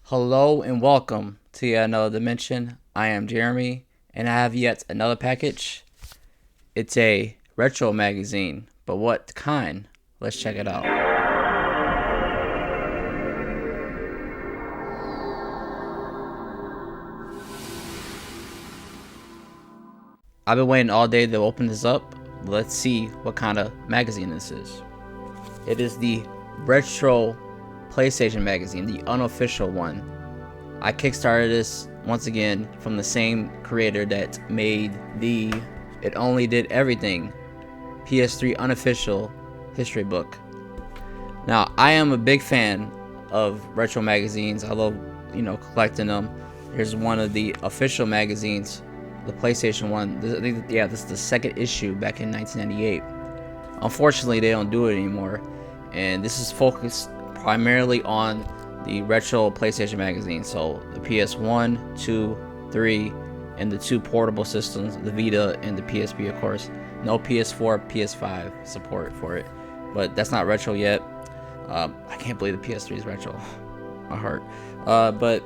Hello and welcome to yet another dimension. I am Jeremy, and I have yet another package. It's a retro magazine, but what kind? Let's check it out. I've been waiting all day to open this up. Let's see what kind of magazine this is. It is the retro PlayStation magazine, the unofficial one. I kickstarted this once again from the same creator that made the It Only Did Everything PS3 unofficial history book. Now, I am a big fan of retro magazines. I love, collecting them. Here's one of the official magazines, the PlayStation one. This is the second issue back in 1998. Unfortunately, they don't do it anymore, and this is focused primarily on the retro PlayStation magazine. So the PS1, 2, 3, and the two portable systems, the Vita and the PSP, of course. No PS4, PS5 support for it, but that's not retro yet. I can't believe the PS3 is retro. My heart. But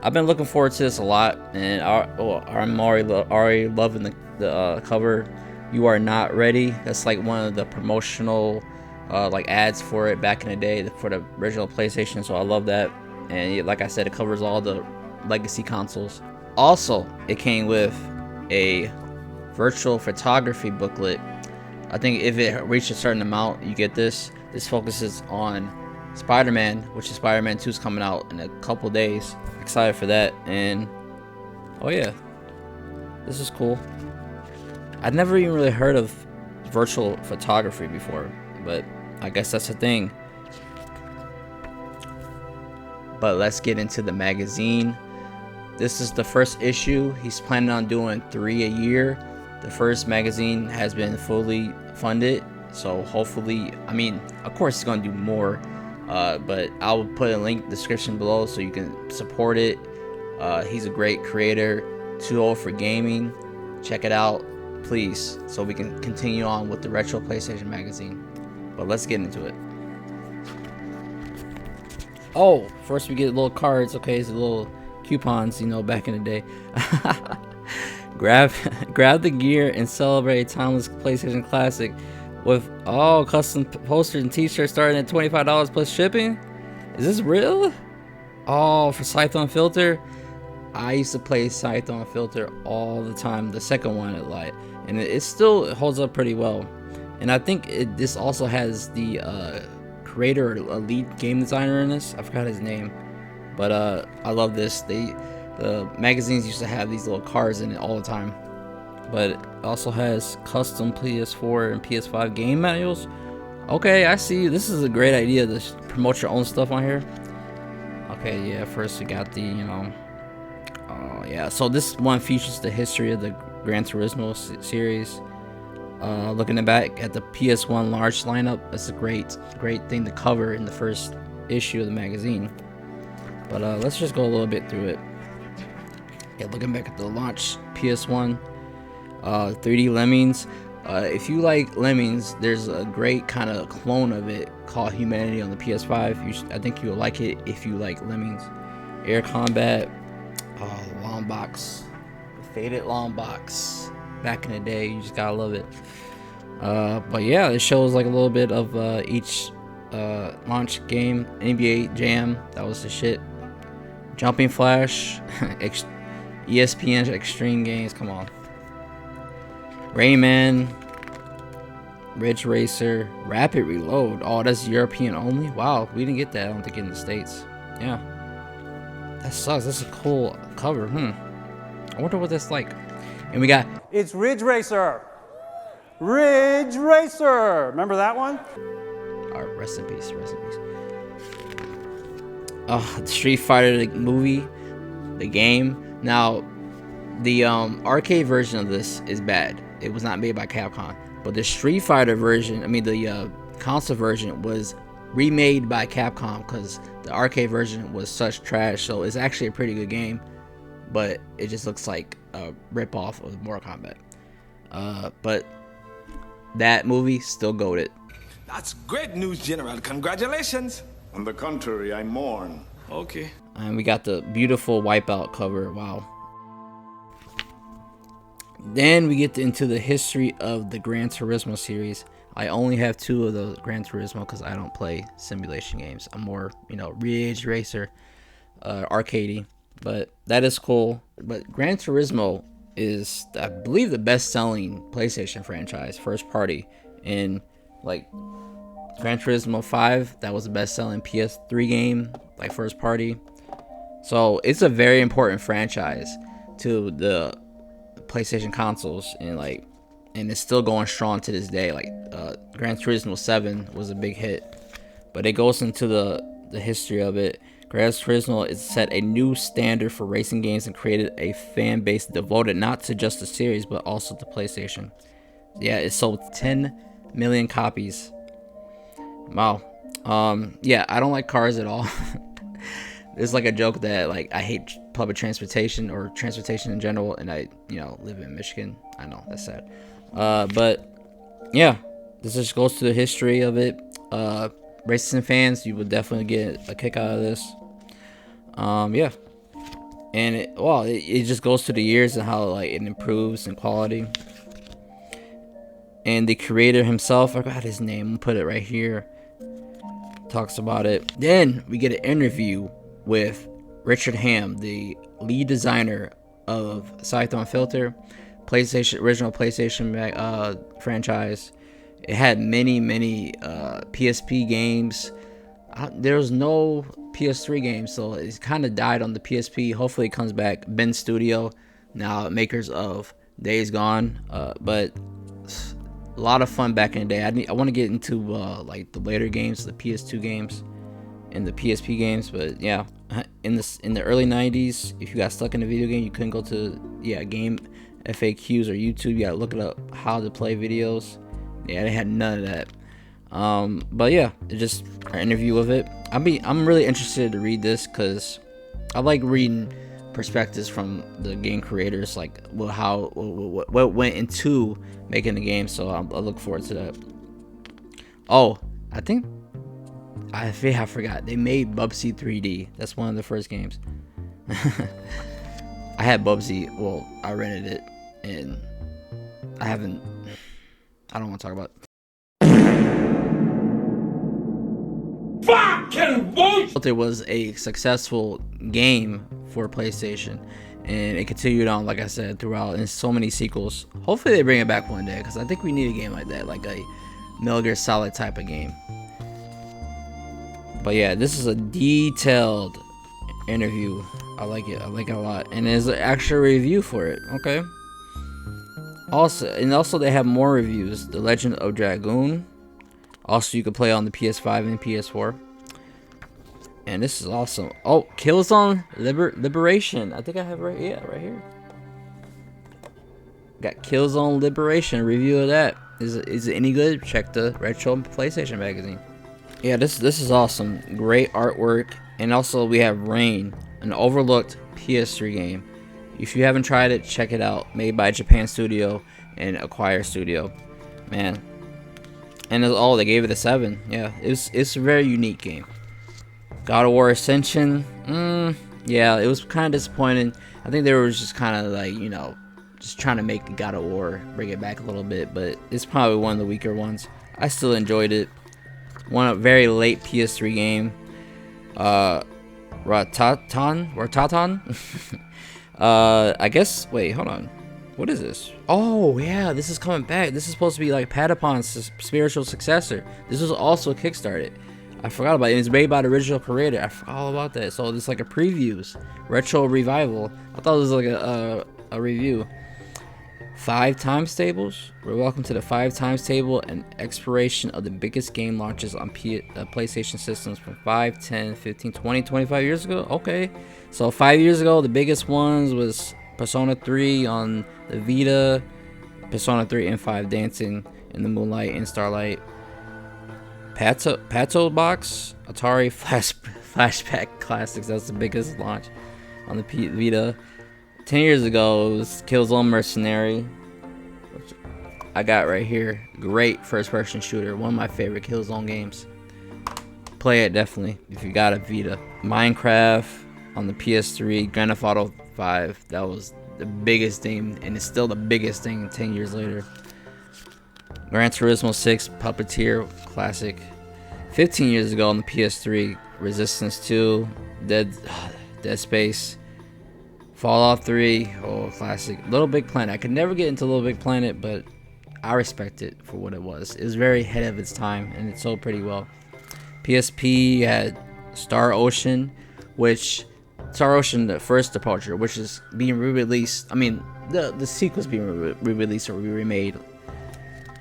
I've been looking forward to this a lot, and I'm already loving the cover. You Are Not Ready. That's like one of the promotional ads for it back in the day for the original PlayStation, so I love that. And like I said, it covers all the legacy consoles. Also, it came with a virtual photography booklet. I think if it reached a certain amount, you get this. This focuses on Spider-Man, which is Spider-Man 2 is coming out in a couple days. Excited for that. And oh yeah, this is cool. I'd never even really heard of virtual photography before, but I guess that's a thing. But let's get into the magazine. This is the first issue. He's planning on doing 3 a year. The first magazine has been fully funded, so hopefully, of course he's gonna do more, but I'll put a link in the description below so you can support it. He's a great creator. Too Old for Gaming. Check it out, please, so we can continue on with the retro PlayStation magazine. But let's get into it. Oh, first we get little cards. Okay, it's little coupons, back in the day. grab the gear and celebrate a timeless PlayStation classic with all custom posters and t-shirts starting at $25 plus shipping. Is this real? Oh, for Scythe on Filter. I used to play Scythe on Filter all the time, the second one at Light, and it still holds up pretty well. And I think this also has the creator or lead game designer in this. I forgot his name, but I love this. The magazines used to have these little cards in it all the time. But it also has custom PS4 and PS5 game manuals. Okay, I see. This is a great idea to promote your own stuff on here. Okay, yeah. First we got the yeah. So this one features the history of the Gran Turismo series. Looking back at the PS1 large lineup, that's a great thing to cover in the first issue of the magazine. But let's just go a little bit through it. Yeah, looking back at the launch PS1, 3D Lemmings. If you like Lemmings, there's a great kind of clone of it called Humanity on the PS5. I think you'll like it if you like Lemmings. Air Combat, long box, faded long box. Back in the day, you just gotta love it. But yeah, it shows like a little bit of each launch game. NBA Jam, that was the shit. Jumping Flash, ESPN Extreme Games, come on. Rayman, Ridge Racer, Rapid Reload. Oh, that's European only? Wow, we didn't get that, I don't think, in the States. Yeah. That sucks. That's a cool cover. I wonder what that's like. And we got... It's Ridge Racer. Ridge Racer. Remember that one? Alright, rest in peace. Rest in peace. Oh, the Street Fighter the movie, the game. Now, the arcade version of this is bad. It was not made by Capcom. But the Street Fighter version, the console version was remade by Capcom because the arcade version was such trash. So it's actually a pretty good game, but it just looks like a rip-off of Mortal Kombat. But that movie still goated. That's great news, General. Congratulations. On the contrary, I mourn. Okay. And we got the beautiful Wipeout cover. Wow. Then we get into the history of the Gran Turismo series. I only have 2 of the Gran Turismo because I don't play simulation games. I'm more, Ridge Racer, arcadey. But that is cool. But Gran Turismo is, I believe, the best-selling PlayStation franchise, first party. And like Gran Turismo 5, that was the best-selling PS3 game, like first party. So it's a very important franchise to the PlayStation consoles, and it's still going strong to this day. Like Gran Turismo 7 was a big hit, but it goes into the history of it. Gran Turismo is set a new standard for racing games and created a fan base devoted not to just the series but also to PlayStation. Yeah, it sold 10 million copies. Wow. Yeah, I don't like cars at all. There's like a joke that I hate public transportation or transportation in general, and I live in Michigan. I know that's sad. But yeah, this just goes to the history of it. Racing fans, you will definitely get a kick out of this. Yeah, and it just goes to the years and how it improves in quality. And the creator himself, I forgot his name, I'll put it right here, talks about it. Then we get an interview with Richard Hamm, the lead designer of Cython Filter, original PlayStation franchise. It had many PSP games. There was no PS3 games, so it kind of died on the PSP. Hopefully it comes back. Ben Studio, now makers of Days Gone, but a lot of fun back in the day. I want to get into the later games, the PS2 games and the PSP games. But yeah, in the early 90s, if you got stuck in a video game, you couldn't go to game FAQs or YouTube. You gotta look it up how to play videos. Yeah, they had none of that. But yeah, just an interview of it. I'm really interested to read this because I like reading perspectives from the game creators, what went into making the game. So I look forward to that. Oh, I forgot they made Bubsy 3D. That's one of the first games. I had Bubsy. Well, I rented it, and I don't want to talk about it. It was a successful game for PlayStation, and it continued on, like I said, throughout, and so many sequels. Hopefully they bring it back one day, because I think we need a game like that, like a Metal Gear Solid type of game. But yeah, this is a detailed interview. I like it a lot, and there's an actual review for it. Okay. Also they have more reviews. The Legend of Dragoon. Also, you can play on the PS5 and PS4. And this is awesome. Oh, Killzone Liberation. I think I have right here. Got Killzone Liberation. Review of that. Is it any good? Check the Retro PlayStation magazine. Yeah, this is awesome. Great artwork. And also we have Rain, an overlooked PS3 game. If you haven't tried it, check it out. Made by Japan Studio and Acquire Studio. Man. And they gave it a 7. Yeah, it's a very unique game. God of War Ascension. Yeah, it was kind of disappointing. I think they were just kind of just trying to make God of War, bring it back a little bit, but it's probably one of the weaker ones. I still enjoyed it. A very late PS3 game. Ratatan. I guess. Wait, hold on. What is this? Oh yeah, this is coming back. This is supposed to be like Patapon's spiritual successor. This was also kickstarted. I forgot about it. It's made by the original creator. I forgot all about that. So it's like a previews, retro revival. I thought it was like a review. 5 times tables. We're welcome to the 5 times table, and exploration of the biggest game launches on PlayStation systems from 5, 10, 15, 20, 25 years ago. Okay, so 5 years ago, the biggest ones was Persona 3 on the Vita, Persona 3 and 5 Dancing in the Moonlight and Starlight, Pato Box, Atari Flashback Classics. That's the biggest launch on the Vita. 10 years ago, it was Killzone Mercenary, which I got right here. Great first-person shooter. One of my favorite Killzone games. Play it, definitely, if you got a Vita. Minecraft, On the PS3, Grand Theft Auto 5, that was the biggest thing, and it's still the biggest thing 10 years later. Gran Turismo 6, Puppeteer, classic. 15 years ago on the PS3, Resistance 2, Dead Space, Fallout 3, oh, classic. Little Big Planet. I could never get into Little Big Planet, but I respect it for what it was. It was very ahead of its time, and it sold pretty well. PSP had Star Ocean, the first departure, which is being re-released. I mean, the sequel's being re-released or remade.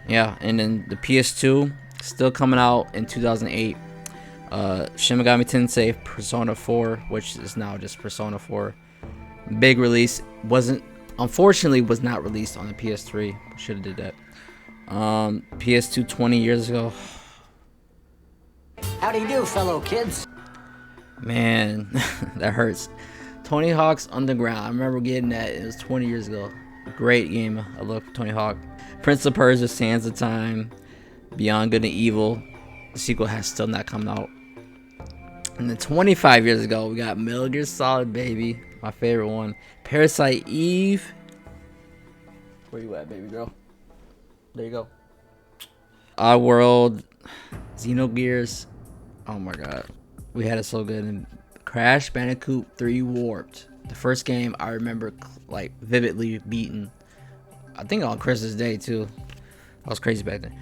Yeah, and then the PS2 still coming out in 2008. Shin Megami Tensei Persona 4, which is now just Persona 4. Big release. Unfortunately was not released on the PS3. Should have did that. PS2 20 years ago. How do you do, fellow kids? Man, that hurts. Tony Hawk's Underground. I remember getting that. It was 20 years ago. Great game. I love Tony Hawk. Prince of Persia: Sands of Time. Beyond Good and Evil. The sequel has still not come out. And then 25 years ago, we got Metal Gear Solid, baby. My favorite one. Parasite Eve. Where you at, baby girl? There you go. Oddworld. Xenogears. Oh my god. We had it so good. And Crash Bandicoot 3 Warped. The first game I remember like vividly beating. I think on Christmas Day too. I was crazy back then.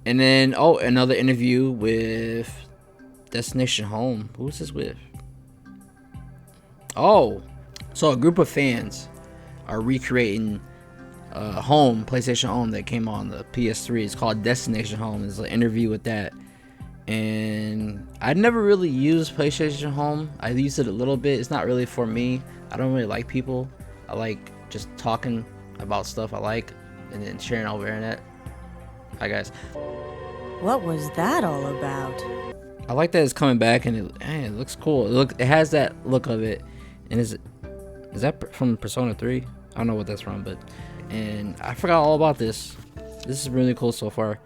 And then, oh, another interview with Destination Home. Who's this with? Oh, so a group of fans are recreating Home, PlayStation Home that came on the PS3. It's called Destination Home. There's an interview with that. And I'd never really used PlayStation Home. I used it a little bit. It's not really for me. I don't really like people. I like just talking about stuff I like and then sharing over internet. Hi guys. What was that all about? I like that it's coming back and it looks cool. It has that look of it. And is that from Persona 3? I don't know what that's from, and I forgot all about this. This is really cool so far.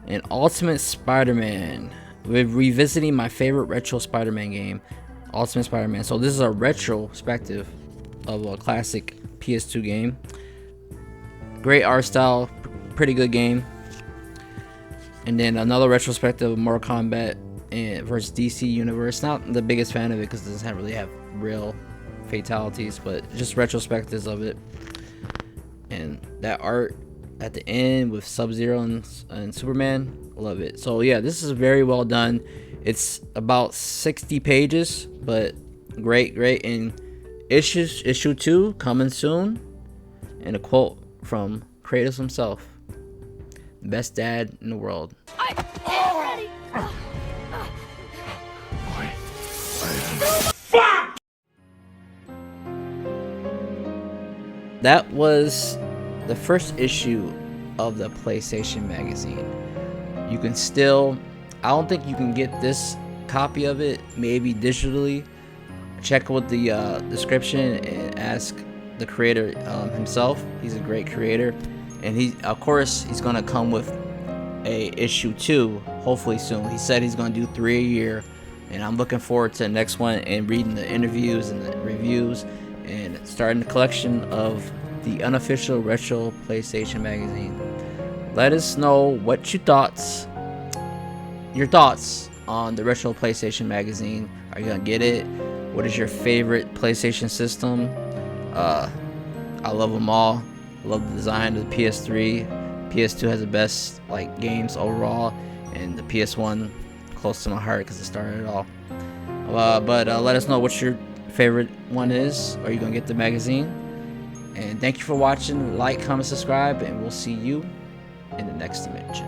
And Ultimate Spider-Man. We're revisiting my favorite retro Spider-Man game, Ultimate Spider-Man. So this is a retrospective of a classic PS2 game. Great art style, pretty good game. And then another retrospective of Mortal Kombat versus DC Universe. Not the biggest fan of it because it doesn't really have real fatalities, but just retrospectives of it. And that art at the end with Sub-Zero and Superman, love it. So yeah, this is very well done. It's about 60 pages, but great. And issue 2 coming soon. And a quote from Kratos himself: best dad in the world. That was the first issue of the PlayStation magazine. You can still, I don't think you can get this copy of it, maybe digitally. Check with the description and ask the creator himself. He's a great creator, and he's gonna come with a issue 2 hopefully soon. He said he's gonna do 3 a year, and I'm looking forward to the next one and reading the interviews and the reviews and starting the collection of the Unofficial Retro PlayStation magazine. Let us know what your thoughts on the Retro PlayStation magazine. Are you gonna get it? What is your favorite PlayStation system? I love them all. I love the design of the PS3. PS2 has the best games overall, and the PS1 close to my heart because it started it all. But let us know what your favorite one is. Are you gonna get the magazine? And thank you for watching. Like, comment, subscribe, and we'll see you in the next dimension.